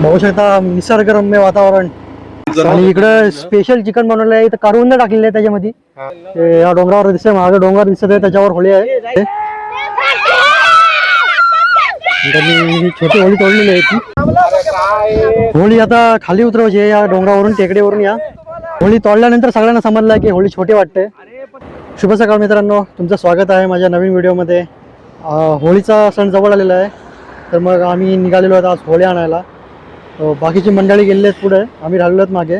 बघू शकता निसर्गरम्य वातावरण आणि इकडे स्पेशल चिकन बनवलं आहे. इथं करवंद टाकलेलं आहे त्याच्यामध्ये. या डोंगरावर दिसतंय, मागे डोंगर दिसत आहे, त्याच्यावर होळी आहे. त्यांनी छोटी होळी तोडलेली आहे ती होळी आता खाली उतरवायची आहे. या डोंगरावरून टेकडीवरून या होळी तोडल्यानंतर सगळ्यांना समजलं की होळी छोटी वाटते. शुभ सकाळ मित्रांनो, तुमचं स्वागत आहे माझ्या नवीन व्हिडिओमध्ये. होळीचा सण जवळ आलेला आहे, तर मग आम्ही निघालेलो आहोत आज होळी आणायला. बाकीची मंडळी गेलेली आहेत पुढे, आम्ही राहिलो आहेत मागे.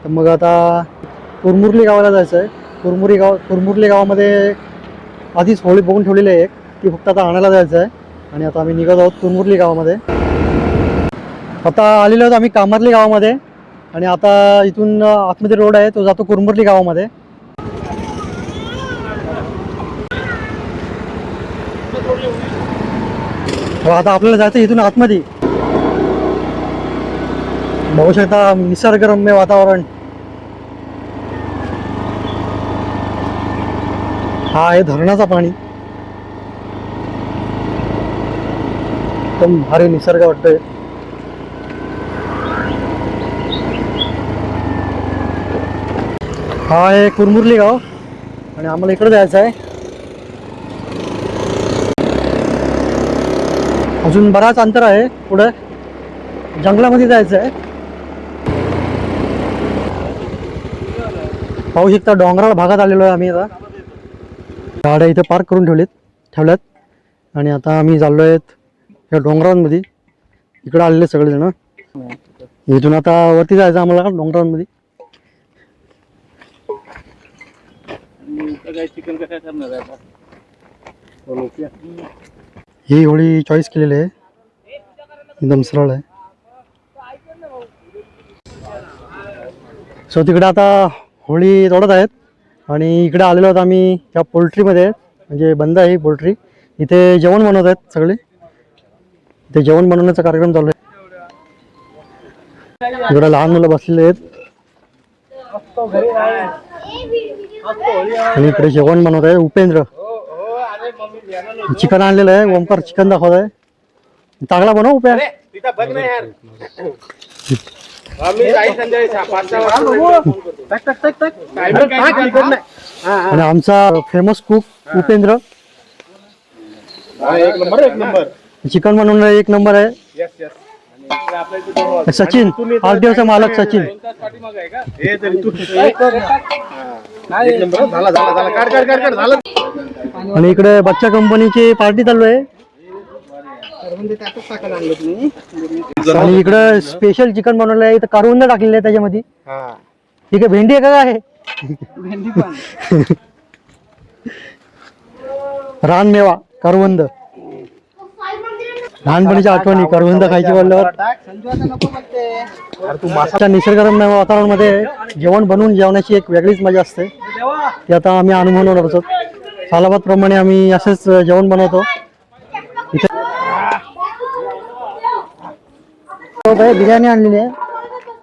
तर मग आता कुरमुरली गावाला जायचं आहे. कुरमुरली गावामध्ये आधीच होळी बघून ठेवलेली आहे एक, ती फक्त आता आणायला जायचं आहे. आणि आता आम्ही निघत आहोत कुरमुरली गावामध्ये. आता आलेलो आहोत आम्ही कामारली गावामध्ये आणि आता इथून आतमध्ये रोड आहे, तो जातो कुरमुरली गावामध्ये. आता आपल्याला जायचं इथून आतमध्ये. बघू शकता निसर्गरम्य वातावरण. हा आहे धरणाचा पाणी. एकदम भारी निसर्ग वाटतोय. हा आहे कुरमुरली गाव आणि आम्हाला इकडे जायचं आहे. अजून बराच अंतर आहे, पुढे जंगलामध्ये जायचं आहे. पाहू शकता डोंगराळ भागात आलेलो आहे आम्ही. आता गाड्या इथे पार्क करून ठेवल्यात आणि आता आम्ही चाललो आहेत या डोंगरांमध्ये. इकडे आलेले सगळेजण. इथून आता वरती जायचं आम्हाला डोंगरांमध्ये. ही होळी चॉईस केलेली आहे, एकदम सरळ आहे. सो तिकडे आता होळी तोडत आहेत आणि इकडे आलेलो आहोत आम्ही त्या पोल्ट्रीमध्ये, म्हणजे बंद आहे ही पोल्ट्री. इथे जेवण बनवत आहेत सगळे. इथे जेवण बनवण्याचा कार्यक्रम चालू आहे. इकडे लहान मुलं बसलेले आहेत आणि इकडे जेवण बनवत आहे उपेंद्र. चिकन आणलेलं आहे, ओमकार चिकन दाखवत आहे. चांगला बनव उपया. आणि आमचा फेमस कुक उपेंद्र. चिकन बनवणं एक नंबर आहे. सचिन आरटीओचा मालक सचिन. आणि इकडे बच्चा कंपनीची पार्टी चालू आहे. आणि इकडे स्पेशल चिकन बनवलं आहे. इथं करवंद टाकलेलं आहे त्याच्यामध्ये. ठीक आहे, भेंडी आहे का आहे रानमेवा करवंद. लहानपणीच्या आठवणी करवंद खायची बोलल्यावर. निसर्गरम्य वातावरणामध्ये जेवण बनवून जेवणाची एक वेगळीच मजा असते, ती आता आम्ही अनुभवणार आहोत. सालाबाद प्रमाणे आम्ही असेच जेवण बनवतो. इथे बिर्याणी आणलेली आहे,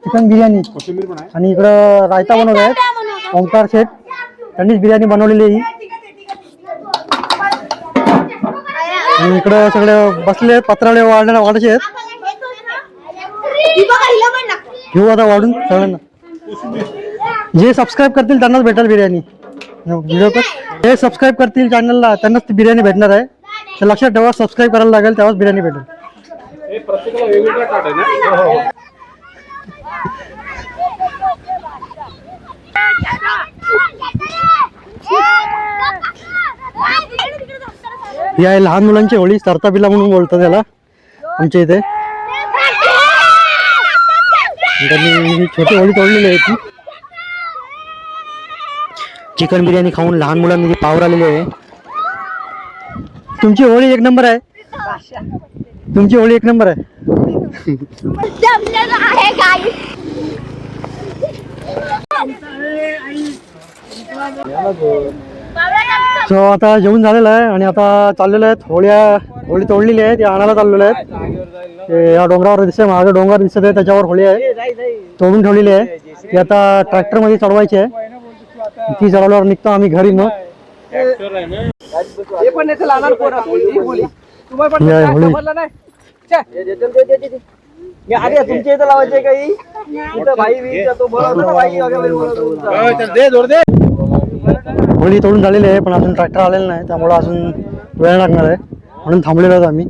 चिकन बिर्याणी. आणि इकडं रायता बनवत आहेत ओंकार शेठ, त्यांनीच बिर्याणी बनवलेली आहे. आणि इकडं सगळे बसले पत्रावळे वाढायचे आहेत. घेऊ आता वाढून सगळ्यांना. जे सबस्क्राईब करतील त्यांनाच भेटेल बिर्याणी. व्हिडिओ जे सबस्क्राईब करतील चॅनलला त्यांनाच ती बिर्याणी भेटणार आहे. तर लक्षात ठेवा, सबस्क्राईब करायला लागेल तेव्हाच बिर्याणी भेटेल. ही आहे लहान मुलांची होळी, सरताबिला म्हणून बोलतात त्याला आमच्या इथे. त्यांनी छोटी होळी तोडलेली आहे ती. चिकन बिर्याणी खाऊन लहान मुलांनी पावर आलेली आहे. तुमची होळी एक नंबर आहे, तुमची होळी एक नंबर आहे. सो आता जेवण झालेलं आहे आणि आता चाललेलं आहेत होळी तोडलेली आहे, ती आणायला चाललेलं आहेत. या डोंगरावर दिसते, मागे डोंगर दिसत आहे, त्याच्यावर होळी आहे तोडून ठेवलेली आहे. ती आता ट्रॅक्टर मध्ये चढवायची आहे. ती चढवल्यावर निघतो आम्ही घरी. मग होळी अरे तुमच्या इथं लावायचे काही इथं भाई वीज तो बोलवतो ना भाई वगैरे बोलवतो. होळी तोडून झालेली आहे पण अजून ट्रॅक्टर आलेला नाही त्यामुळे अजून वेळ लागणार आहे म्हणून थांबलेलो आहोत आम्ही.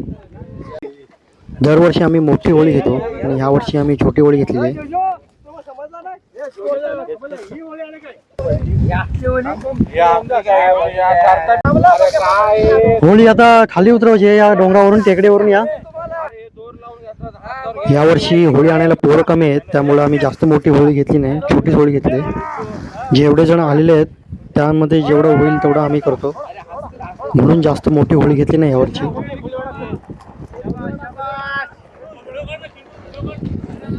दरवर्षी आम्ही मोठी होळी घेतो आणि ह्या वर्षी आम्ही छोटी होळी घेतलेली आहे. होळी आता खाली उतरवायची आहे या डोंगरावरून टेकडीवरून. या वर्षी होळी आणायला पोरं कमी आहेत त्यामुळे आम्ही जास्त मोठी होळी घेतली नाही, छोटीच होळी घेतली. जेवढे जण आलेले आहेत त्यामध्ये जेवढं होईल तेवढं आम्ही करतो म्हणून जास्त मोठी होळी घेतली नाही यावर्षी.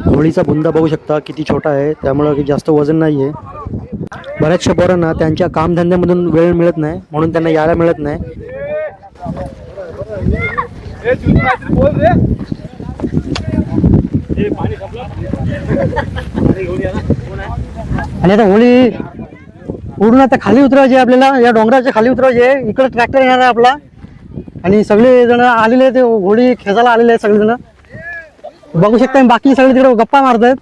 होळीचा बुंदा बघू शकता किती छोटा आहे त्यामुळं जास्त वजन नाही आहे. बऱ्याचशा पोरांना त्यांच्या कामधंद्यामधून वेळ मिळत नाही म्हणून त्यांना यायला मिळत नाही. आणि आता होळी पूर्ण आता खाली उतरायची आपल्याला, या डोंगराच्या खाली उतरायची आहे. इकडे ट्रॅक्टर येणार आहे आपला आणि सगळे जण आलेले आहेत, होळी खेचायला आलेले आहेत सगळेजण बघू शकता. बाकी सगळे तिकडे गप्पा मारतायत.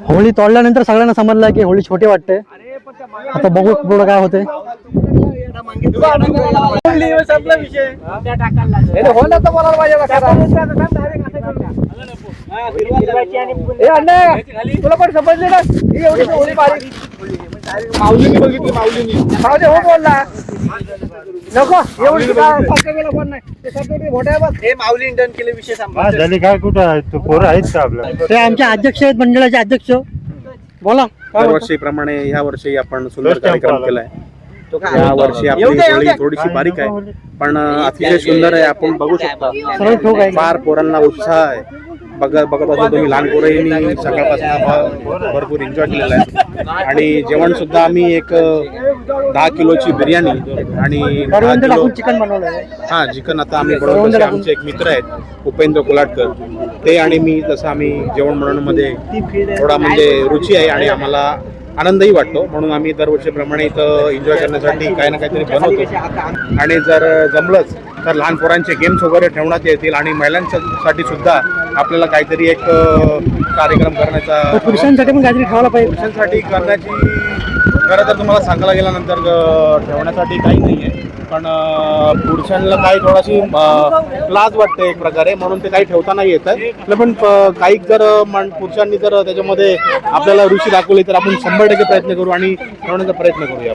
होळी तोडल्यानंतर सगळ्यांना समजलं की होळी छोटी वाटते. आता बघू पुढं काय होते. तुला पण समजले ना एवढी होळी बारीक माऊलीने बघितली, माऊलीने हो बोलला नको एवढी पण नाही मोठ्या हे माऊलीने डन केले विषय झाले काय कुठं आहेत पोरं आहेत का आपल्या? ते आमचे अध्यक्ष आहेत, मंडळाचे अध्यक्ष. बोला. दरवर्षीप्रमाणे ह्या वर्षी आपण सुंदर कार्यक्रम केलाय. या वर्षी आपली होळी थोडीशी बारीक आहे पण अतिशय सुंदर आहे. आपण बघू शकता फार पोरांना उत्साह आहे. बघत असो तुम्ही, लहान पोरांनी सकाळपासून भरपूर एन्जॉय केलेला आहे. आणि जेवण सुद्धा आम्ही एक 10 किलोची बिर्याणी आणि 10 किलो चिकन बनवलं. हा चिकन आता आम्ही बनवतो. आमचे एक मित्र आहेत उपेंद्र कोलाटकर, ते आणि मी तसं आम्ही जेवण बनवण्यामध्ये थोडा म्हणजे रुची आहे आणि आम्हाला आनंदही वाटतो म्हणून आम्ही दरवर्षीप्रमाणे इथं एन्जॉय करण्यासाठी काही ना काहीतरी बनवतो. आणि जर जमलंच तर लहान पोरांचे गेम्स वगैरे ठेवण्यात येतील आणि महिलांसाठी सुद्धा आपल्याला काहीतरी एक कार्यक्रम करण्याचा, पुरुषांसाठी पण काहीतरी ठेवायला पाहिजे. पुरुषांसाठी करण्याची खरं तर तुम्हाला सांगायला गेल्यानंतर ठेवण्यासाठी काही नाही आहे पण पुरुषांना काही थोडाशी लाज वाटते एक प्रकारे म्हणून ते काही ठेवता नाही येतं. पण काही जर पुरुषांनी जर त्याच्यामध्ये आपल्याला रुची दाखवली तर आपण 100% प्रयत्न करू आणि ठेवण्याचा प्रयत्न करूया.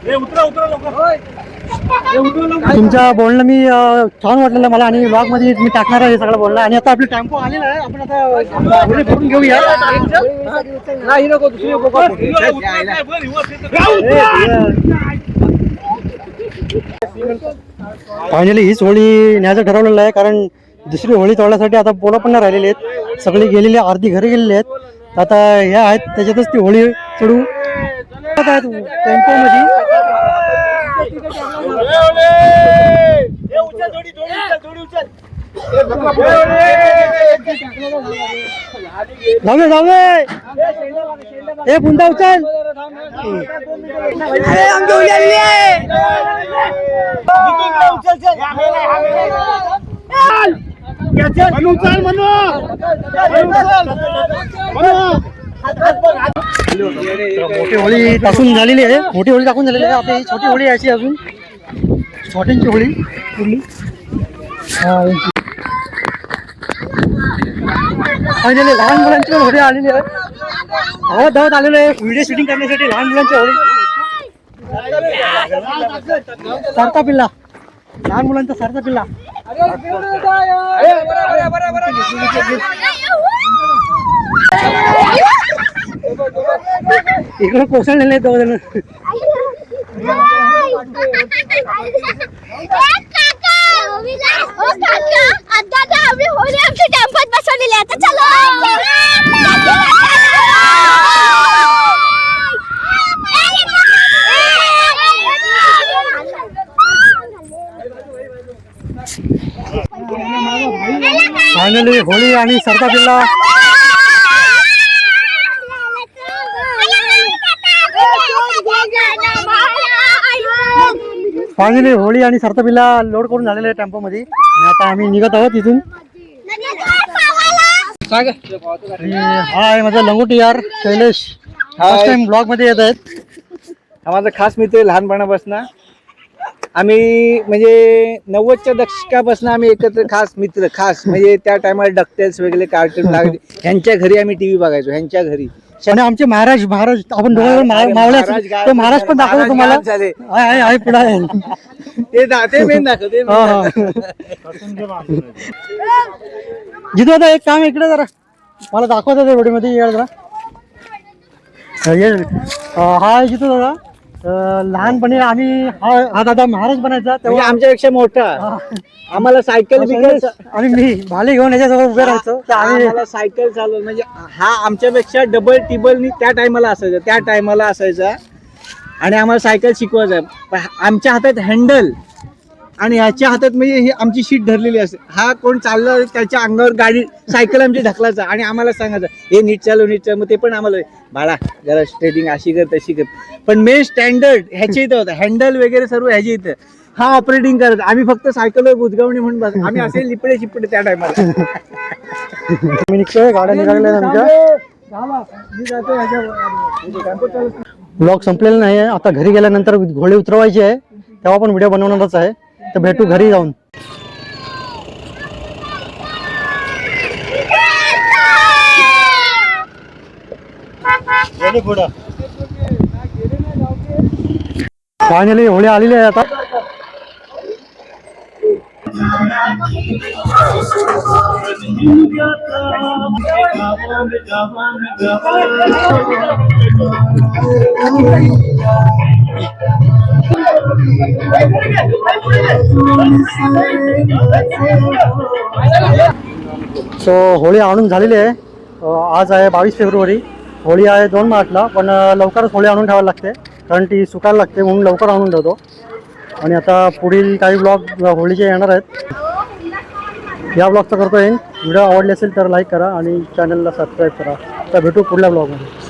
तुमच्या बोलणं मी छान वाटलेलं मला आणि ब्लॉग मध्ये मी टाकणार आहे हे सगळं बोलणं. आणि आता आपली टेम्पो आलेला आहे, आपण आता होळी भरून घेऊया. नाही नको दुसरी फायनली हीच होळी न्यायचं ठरवलेलं आहे कारण दुसरी होळी तोडण्यासाठी आता पोरं पण नाही राहिलेली आहेत. सगळी गेलेली, अर्धी घरी गेलेली आहेत. आता ह्या आहेत त्याच्यातच ती होळी चढू टेम्पो मध्ये. जाऊया जाऊया हे बुंदा उचल. मोठी होळी टाकून झालेली आहे, मोठी होळी टाकून झालेली आहे. आता ही छोटी होळी यायची अजून, छोट्यांची होळी कुठली लहान मुलांची पण होळी आलेली आहे. धावत धावत आलेलो आहे व्हिडिओ शूटिंग करण्यासाठी. लहान मुलांची होळी, सरता पिल्ला, लहान मुलांचा सरता पिल्ला. इकडे कोसळलेले आहेत दोघ जण. फायनली होळी आणि सरता पिल्ला फायनली होळी आणि सरता पिल्ला लोड करून झालेले आहे टेम्पो मध्ये आणि आता आम्ही निघत आहोत इथून. हा आहे माझा लंगोटी यार शैलेश, फर्स्ट टाइम ब्लॉग मध्ये येत आहेत. हा माझा खास मित्र आहे लहानपणापासून. आम्ही म्हणजे 90च्या दशकापासून आम्ही एकत्र खास मित्र, खास म्हणजे त्या टायमाला डकटेल्स वगैरे कार्टून लागले ह्यांच्या घरी आम्ही टीव्ही बघायचो, ह्यांच्या घरी. आणि आमचे महाराज आपण दोघे मावळे असतील. तो महाराज पण दाखवतो तुम्हाला. झाले आहे पुढे आहे. ते मेन दाखवते. जिथं आता एक काम इकडे जरा मला दाखवत होते व्हिडिओ मध्ये जरा हा जिथं दादा लहानपणी आम्ही हा दादा महाराज बनायचा तेव्हा आमच्यापेक्षा मोठा. आम्हाला सायकल आणि मी भाले घेऊन याच्याजवळ उभे राहायचो. तर आम्हाला सायकल चालव म्हणजे हा आमच्यापेक्षा डबल टिबल त्या टायमाला असायचा आणि आम्हाला सायकल शिकवायचा. आमच्या हातात हँडल आणि ह्याच्या हातात म्हणजे ही आमची शीट धरलेली असते. हा कोण चालला त्याच्या अंगावर गाडी सायकल आमची ढकलायचा आणि आम्हाला सांगायचं हे नीट चालव नीट चालव. मग ते पण आम्हाला बाळा जरा स्ट्रेटिंग अशी कर तशी कर. पण मेन स्टँडर्ड ह्याच्या इथं होतं, हँडल वगैरे सर्व ह्याच्या इथं. हा ऑपरेटिंग करत, आम्ही फक्त सायकलवर गुदगावणी म्हणून बस. आम्ही असे लिपडे शिपडे त्या टायमाला. मी निघतोय, गाड्या निघालेल्या आमच्या. ब्लॉग संपलेला नाही आहे. आता घरी गेल्यानंतर घोडे उतरवायचे आहे, तेव्हा पण व्हिडिओ बनवणारच आहे. तर भेटू घरी जाऊन. फायनली होळी आलेली आहे आता. सो होळी आणून झालेली आहे. आज आहे 22 फेब्रुवारी. होळी आहे 2 मार्चला, पण लवकरच होळी आणून ठेवायला लागते कारण ती सुकायला लागते, म्हणून लवकर आणून ठेवतो. आणि आता पुढील काही ब्लॉग होळीचे येणार आहेत. या ब्लॉगचा करतो येईन. व्हिडिओ आवडले असेल तर लाईक करा आणि चॅनलला सबस्क्राईब करा. तर भेटू पुढल्या ब्लॉगमध्ये.